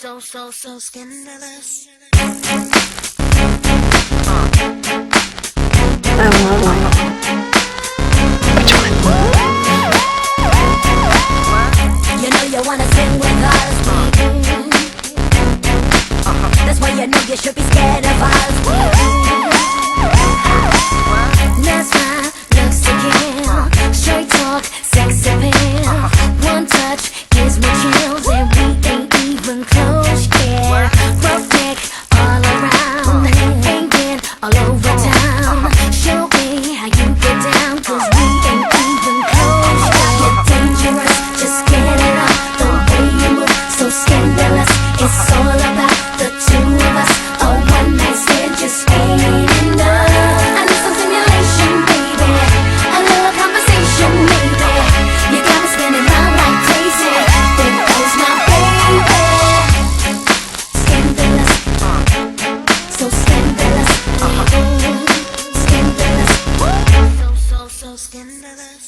So scandalous. I want one. Which one? You know you wanna sing with us. That's why you know you should be scared of us. That's my looks to kill. Straight talk, sex appeal. One touch gives me chills, and we ain't even close yet. Rough neck all around, ain't been all over town. Show me how you get down, 'cause we ain't even close yet. You're dangerous, just get it up. The way you move, so scandalous. It's all about the two of us. A one night stand just ain't enough. I need some stimulation, baby. A little conversation, maybe. You got me spinning round like crazy. There goes my baby. Scandalous, so scandalous. Scandalous, so scandalous.